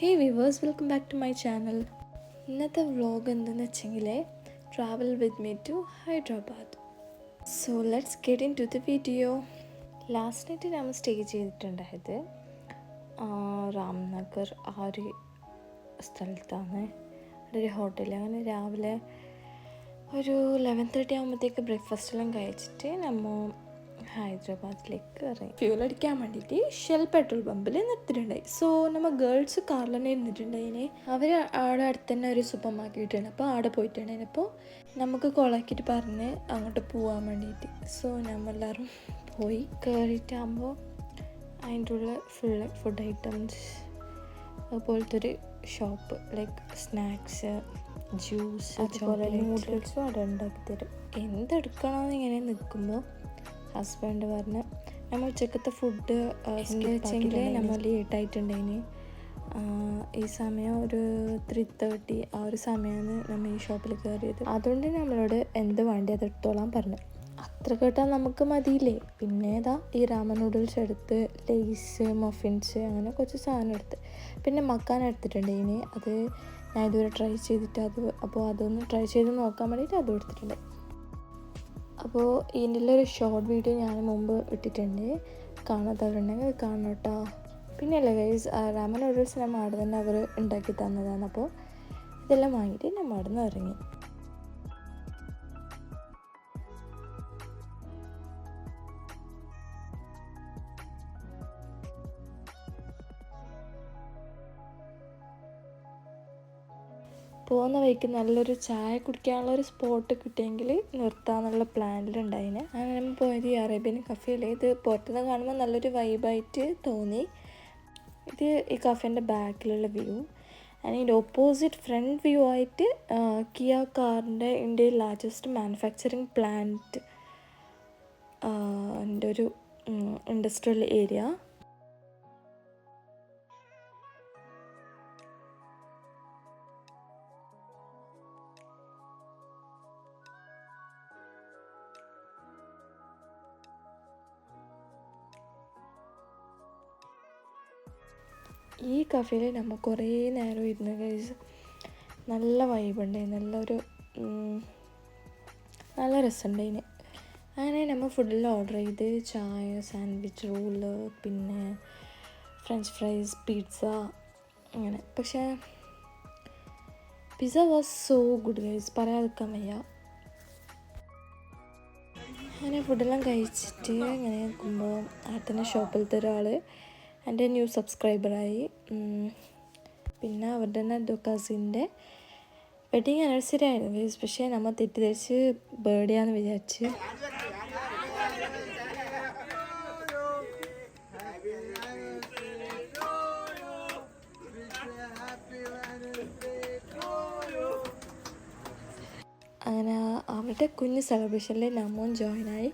Hey viewers, welcome back to my channel. ഇന്നത്തെ vlog എന്തെന്ന് വെച്ചെങ്കിൽ travel with me to Hyderabad. So let's get into the video. Last night നമ്മൾ stay ചെയ്തിട്ടുണ്ടായത് രാംനഗർ ആ ഒരു സ്ഥലത്താണ്. അവിടെ ഒരു ഹോട്ടലിൽ. അങ്ങനെ രാവിലെ ഒരു 11:30 ആകുമ്പോഴത്തേക്ക് ബ്രേക്ക്ഫാസ്റ്റെല്ലാം കഴിച്ചിട്ട് നമ്മൾ ഹൈദരാബാദിലേക്ക് ഇറങ്ങി. ഫ്യൂൽ അടിക്കാൻ വേണ്ടിയിട്ട് ഷെൽ പെട്രോൾ പമ്പിൽ നിർത്തിയിട്ടുണ്ടായി. സോ നമ്മൾ ഗേൾസ് കാറിൽ തന്നെ ഇരുന്നിട്ടുണ്ടായിന്. അവർ അവിടെ അടുത്ത് തന്നെ ഒരു സൂപ്പർ മാർക്കറ്റ് ഉണ്ട്. അപ്പോൾ അവിടെ പോയിട്ടുണ്ടായിന്. അപ്പോൾ നമുക്ക് കോളാക്കിയിട്ട് പറഞ്ഞ് അങ്ങോട്ട് പോകാൻ വേണ്ടിയിട്ട്. സോ നമ്മളെല്ലാവരും പോയി കയറിയിട്ടാകുമ്പോൾ അതിൻ്റെ ഉള്ളിൽ ഫുള്ള് ഫുഡ് ഐറ്റംസ് അതുപോലത്തെ ഒരു ഷോപ്പ്, ലൈക്ക് സ്നാക്സ്, ജ്യൂസ്, അതുപോലെ നൂഡിൽസും അവിടെ ഉണ്ടാക്കി തരും. എന്തെടുക്കണമെന്ന് ഇങ്ങനെ നിൽക്കുമ്പോൾ ഹസ്ബൻഡ് പറഞ്ഞ് നമ്മൾ ഉച്ചക്കത്തെ ഫുഡ് വെച്ചെങ്കിൽ നമ്മൾ ലേറ്റായിട്ടുണ്ടായിന്. ഈ സമയം ഒരു 3:30 ആ ഒരു സമയമാണ് നമ്മൾ ഈ ഷോപ്പിൽ കയറിയത്. അതുകൊണ്ട് നമ്മളോട് എന്ത് വേണ്ടി അത് എടുത്തോളാൻ പറഞ്ഞു. അത്ര കേട്ടാൽ നമുക്ക് മതിയില്ലേ. പിന്നെ ഏതാ ഈ രാമൻ നൂഡിൽസ് എടുത്ത്, ലേസ്, മഫിൻസ്, അങ്ങനെ കുറച്ച് സാധനം എടുത്ത്. പിന്നെ മക്കാൻ എടുത്തിട്ടുണ്ടായിന്. അത് ഞാൻ ഇതുവരെ ട്രൈ ചെയ്തിട്ട് അപ്പോൾ അതൊന്ന് ട്രൈ ചെയ്ത് നോക്കാൻ വേണ്ടിയിട്ട് അതും എടുത്തിട്ടുണ്ട്. അപ്പോൾ ഇതിൻ്റെ ഒരു ഷോർട്ട് വീഡിയോ ഞാൻ മുമ്പ് ഇട്ടിട്ടുണ്ട്. കാണാത്തവരുണ്ടെങ്കിൽ അത് കാണണം കേട്ടോ. പിന്നെയല്ല ഗൈസ്, രാമൻ നൂഡിൽസ് നമ്മൾ അവിടെ തന്നെ അവർ ഉണ്ടാക്കി തന്നതാണ്. അപ്പോൾ ഇതെല്ലാം വാങ്ങിയിട്ട് നമ്മൾ അവിടെ നിന്ന് ഇറങ്ങി. പോകുന്ന വഴിക്ക് നല്ലൊരു ചായ കുടിക്കാനുള്ള ഒരു സ്പോട്ട് കിട്ടിയെങ്കിൽ നിർത്താമെന്നുള്ള പ്ലാനിലുണ്ടായിന്. അങ്ങനെ നമ്മൾ പോയത് ഈ അറേബ്യൻ കഫേയിൽ. ഇത് പുറത്തുനിന്ന് കാണുമ്പോൾ നല്ലൊരു വൈബായിട്ട് തോന്നി. ഇത് ഈ കഫേൻ്റെ ബാക്കിലുള്ള വ്യൂ. ആൻഡ് ഇതിൻ്റെ ഓപ്പോസിറ്റ് ഫ്രണ്ട് വ്യൂ ആയിട്ട് കിയ കാറിൻ്റെ ഇന്ത്യയിൽ ലാർജസ്റ്റ് മാനുഫാക്ചറിങ് പ്ലാന്റ് എൻ്റെ ഒരു ഇൻഡസ്ട്രിയൽ ഏരിയ. ഈ കഫേയിൽ നമ്മൾ കുറേ നേരം ഇരുന്ന് കഴിച്ച് നല്ല വൈബുണ്ടായി, നല്ല രസമുണ്ടായിന്. അങ്ങനെ നമ്മൾ ഫുഡെല്ലാം ഓർഡർ ചെയ്ത് ചായ, സാൻഡ്വിച്ച്, റോള്, പിന്നെ ഫ്രഞ്ച് ഫ്രൈസ്, പിസ്സ, അങ്ങനെ. പക്ഷേ pizza was so good guys, പറയാതിരിക്കാൻ വയ്യ. അങ്ങനെ ഫുഡെല്ലാം കഴിച്ചിട്ട് ഇങ്ങനെ നിൽക്കുമ്പോൾ അവിടെ തന്നെ ഷോപ്പിലത്തെ ഒരാൾ എൻ്റെ ന്യൂ സബ്സ്ക്രൈബറായി. പിന്നെ അവരുടെ തന്നെ കസിൻ്റെ വെഡിങ് ആനിവേഴ്സറി ആയിരുന്നു ഗൈസ്. പക്ഷേ നമ്മൾ തെറ്റിദ്ധരിച്ച് ബർത്ത്ഡേ ആണെന്ന് വിചാരിച്ച്. അങ്ങനെ അവരുടെ കുഞ്ഞ് സെലിബ്രേഷനിൽ നമ്മളും ജോയിനായി.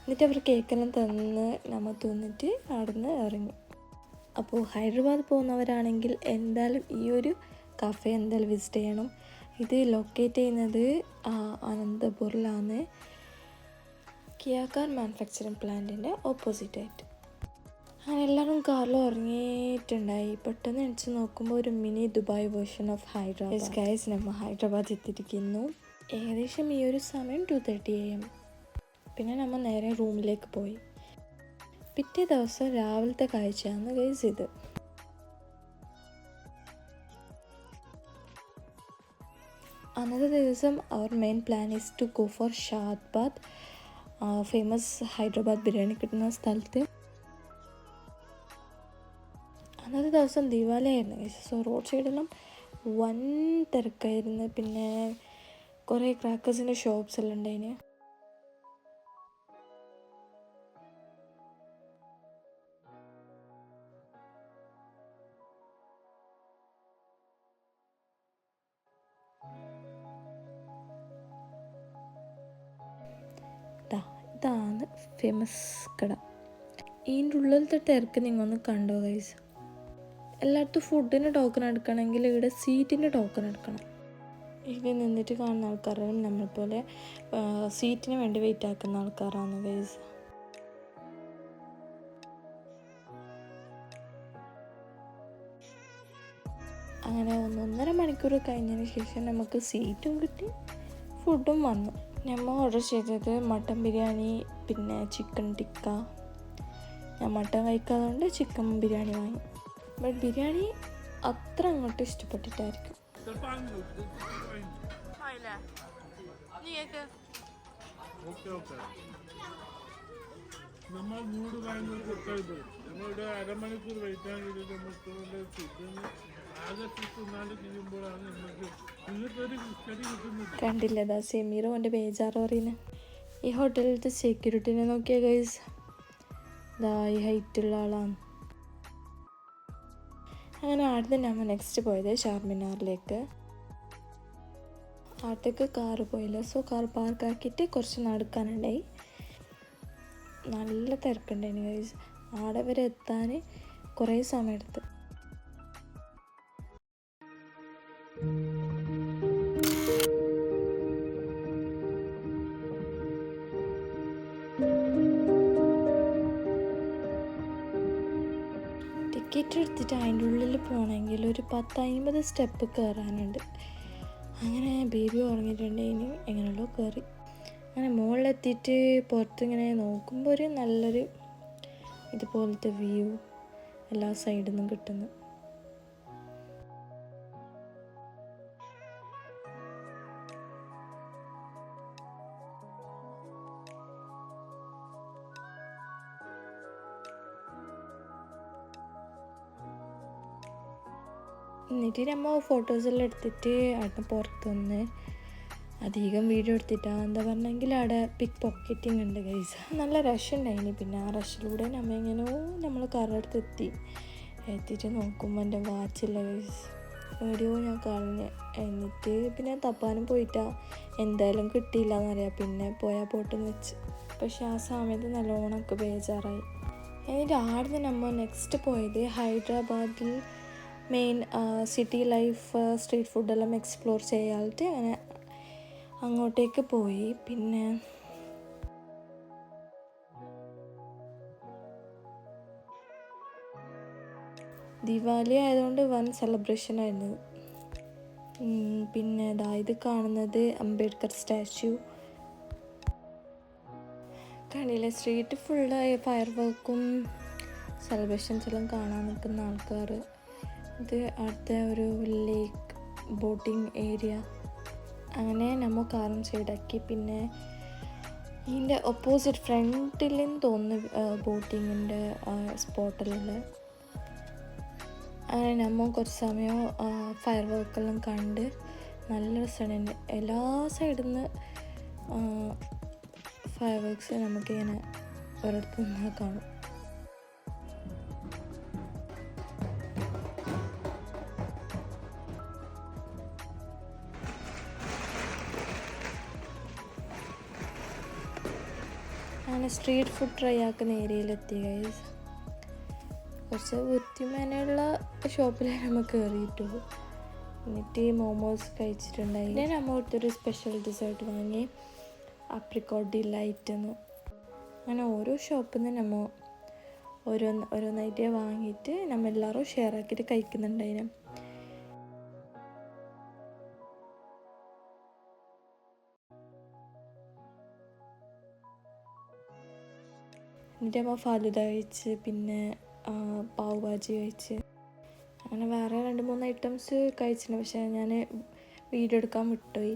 എന്നിട്ട് അവർ കേക്കെല്ലാം തന്ന് നമ്മൾ തിന്നിട്ട് അവിടെ നിന്ന് ഇറങ്ങി. അപ്പോൾ ഹൈദരാബാദ് പോകുന്നവരാണെങ്കിൽ എന്തായാലും ഈ ഒരു കഫേ എന്തായാലും വിസിറ്റ് ചെയ്യണം. ഇത് ലൊക്കേറ്റ് ചെയ്യുന്നത് അനന്തപൂരിലാണ്, കിയ കാർ മാനുഫാക്ചറിങ് പ്ലാന്റിൻ്റെ ഓപ്പോസിറ്റായിട്ട്. അങ്ങനെ എല്ലാവരും കാറിൽ ഇറങ്ങിയിട്ടുണ്ടായി. പെട്ടെന്ന് എണിച്ച് നോക്കുമ്പോൾ ഒരു mini Dubai version of Hyderabad. Guys, നമ്മൾ ഹൈദരാബാദ് എത്തിയിരിക്കുന്നു. ഏകദേശം ഈ ഒരു സമയം 2:30 AM. പിന്നെ നമ്മൾ നേരെ റൂമിലേക്ക് പോയി. പിറ്റേ ദിവസം രാവിലത്തെ കാഴ്ചയാണ് ഗൈസ് ഇത്. അന്നത്തെ ദിവസം അവർ main plan is to go for Shadbad, famous Hyderabad biryani കിട്ടുന്ന സ്ഥലത്ത്. അന്നത്തെ ദിവസം ദിവാലി ആയിരുന്നു ഗൈസ്. സോ റോഡ് സൈഡെല്ലാം വൻ തിരക്കായിരുന്നു. പിന്നെ കുറേ ക്രാക്കേഴ്സിൻ്റെ ഷോപ്സ് എല്ലാം ഉണ്ടായിന്. ഇതാണ് ഫേമസ് കട. ഇതിൻ്റെ ഉള്ളിലത്തെ തിരക്ക് നിങ്ങളൊന്ന് കണ്ടോ ഗൈസ്. എല്ലായിടത്തും ഫുഡിന് ടോക്കൺ എടുക്കണമെങ്കിൽ ഇവിടെ സീറ്റിൻ്റെ ടോക്കൺ എടുക്കണം. ഇവിടെ നിന്നിട്ട് കാണുന്ന ആൾക്കാരും നമ്മളെപ്പോലെ സീറ്റിന് വേണ്ടി വെയിറ്റ് ആക്കുന്ന ആൾക്കാരാണ് ഗൈസ്. അങ്ങനെ 1.5 മണിക്കൂർ കഴിഞ്ഞതിന് ശേഷം നമുക്ക് സീറ്റും കിട്ടി, ഫുഡും വന്നു. നമ്മൾ ഓർഡർ ചെയ്തത് മട്ടൻ ബിരിയാണി പിന്നെ ചിക്കൻ ടിക്ക. ഞാൻ മട്ടൻ കഴിക്കാത്തതുകൊണ്ട് ചിക്കൻ ബിരിയാണി വാങ്ങി. ബട്ട് ബിരിയാണി അത്ര അങ്ങോട്ട് ഇഷ്ടപ്പെട്ടിട്ടായിരിക്കും. നമ്മൾ മൂട് വാങ്ങി കൊടുക്കരുത്. നമ്മളുടെ അരമണിക്കൂർ വെയിറ്റ് ആണെങ്കിൽ നമുക്ക് ആകർഷിക്കുന്നാണ്ട് ചെയ്യുമ്പോഴാണ് നമുക്ക് നിങ്ങൾക്കൊരു സ്റ്റഡി കിട്ടുന്നത്. കണ്ടില്ലതാ സെമീറോ എൻ്റെ ബേജാറ് പറയുന്നത്. ഈ ഹോട്ടലിലത്തെ സെക്യൂരിറ്റിനെ നോക്കിയ ഗൈസ്, ഇതാ ഈ ഹൈറ്റുള്ള ആളാണ്. അങ്ങനെ ആടുന്ന് നമ്മൾ നെക്സ്റ്റ് പോയത് ചാർമിനാറിലേക്ക്. അവിടത്തേക്ക് കാറ് പോയില്ല, സോ കാർ പാർക്കാക്കിയിട്ട് കുറച്ച് നടക്കാനുണ്ടായി. നല്ല തിരക്കുണ്ടായിരുന്നു ഗൈസ്. ആടെ വരെ എത്താൻ കുറേ സമയം എടുത്ത്. ടിക്കറ്റ് എടുത്തിട്ട് അതിൻ്റെ ഉള്ളിൽ പോകണമെങ്കിൽ ഒരു 10-50 സ്റ്റെപ്പ് കയറാനുണ്ട്. അങ്ങനെ ബേബി ഉറങ്ങിയിട്ടുണ്ടെങ്കിൽ എങ്ങനെയുള്ളോ കയറി. അങ്ങനെ മുകളിലെത്തിയിട്ട് പുറത്തിങ്ങനെ നോക്കുമ്പോൾ ഒരു നല്ലൊരു ഇതുപോലത്തെ വ്യൂ എല്ലാ സൈഡിൽ നിന്നും കിട്ടുന്നു. എന്നിട്ട് നമ്മൾ ഫോട്ടോസെല്ലാം എടുത്തിട്ട് അവിടെ പുറത്തുനിന്ന് അധികം വീഡിയോ എടുത്തിട്ടാണ് എന്താ പറഞ്ഞെങ്കിൽ അവിടെ പിക്ക് പോക്കറ്റിങ് ഉണ്ട് ഗൈസ്. നല്ല റഷ് ഉണ്ടായിന്. പിന്നെ ആ റഷിലൂടെ നമ്മൾ എങ്ങനെയോ നമ്മൾ കാറെടുത്ത് എത്തിയിട്ട് നോക്കുമ്പോൾ എൻ്റെ വാച്ചില്ല ഗൈസ്. എവിടെയോ ഞാൻ കളഞ്ഞ്. എന്നിട്ട് പിന്നെ തപ്പാനും പോയിട്ടാ, എന്തായാലും കിട്ടിയില്ല എന്നറിയാം. പിന്നെ പോയാൽ പോട്ടെന്ന് വെച്ച്. പക്ഷെ ആ സമയത്ത് നല്ലോണമൊക്കെ ബേജാറായി. എന്നിട്ട് ആടുന്ന് നമ്മൾ നെക്സ്റ്റ് പോയത് ഹൈദരാബാദിൽ മെയിൻ സിറ്റി ലൈഫ് സ്ട്രീറ്റ് ഫുഡെല്ലാം എക്സ്പ്ലോർ ചെയ്യാനായിട്ട് അങ്ങനെ അങ്ങോട്ടേക്ക് പോയി. പിന്നെ ദിവാലി ആയതുകൊണ്ട് വൻ സെലിബ്രേഷൻ ആയിരുന്നു. പിന്നെ ഇത് കാണുന്നത് അംബേദ്കർ സ്റ്റാച്യു. കണ്ടില്ലേ, സ്ട്രീറ്റ് ഫുള്ളായി ഫയർ വർക്കും സെലിബ്രേഷൻസ് എല്ലാം കാണാൻ നിൽക്കുന്ന ആൾക്കാർ. ഇത് അടുത്ത ഒരു ലേക്ക് ബോട്ടിങ് ഏരിയ. അങ്ങനെ നമ്മൾ കാറും സൈഡാക്കി. പിന്നെ ഇതിൻ്റെ ഓപ്പോസിറ്റ് ഫ്രണ്ടിലെന്ന് തോന്നുന്നു ബോട്ടിങ്ങിൻ്റെ സ്പോട്ടിലുള്ള. അങ്ങനെ നമ്മൾ കുറച്ച് സമയം ഫയർ വർക്കെല്ലാം കണ്ട് നല്ല രസമാണ്. എല്ലാ സൈഡിൽ നിന്ന് ഫയർ വർക്ക്സ് നമുക്കിങ്ങനെ ഒരിടത്തു നിന്ന് കാണും. അങ്ങനെ സ്ട്രീറ്റ് ഫുഡ് ട്രൈ ആക്കുന്ന ഏരിയയിലെത്തി ഗൈസ്. കുറച്ച് വൃത്തിമേനുള്ള ഷോപ്പിൽ നമ്മൾ കയറിയിട്ടു. എന്നിട്ട് മോമോസ് കഴിച്ചിട്ടുണ്ടായി. ഞാൻ നമ്മൾക്കൊരു സ്പെഷ്യൽ ഡെസേർട്ട് വാങ്ങി, ആപ്രിക്കോട്ട് ഡിലൈറ്റ് എന്ന്. അങ്ങനെ ഓരോ ഷോപ്പിൽ നിന്ന് നമ്മൾ ഓരോന്നായിട്ട് വാങ്ങിയിട്ട് നമ്മൾ എല്ലാവരും ഷെയർ ആക്കിയിട്ട് കഴിക്കുന്നുണ്ടായിരുന്നു. എന്നിട്ട് നമ്മൾ ഫാലുദ കഴിച്ച്, പിന്നെ പാവ് ഭാജി കഴിച്ച്. അങ്ങനെ വേറെ 2-3 ഐറ്റംസ് കഴിച്ചിട്ടുണ്ട്. പക്ഷേ ഞാൻ വീഡിയോ എടുക്കാൻ വിട്ടുപോയി.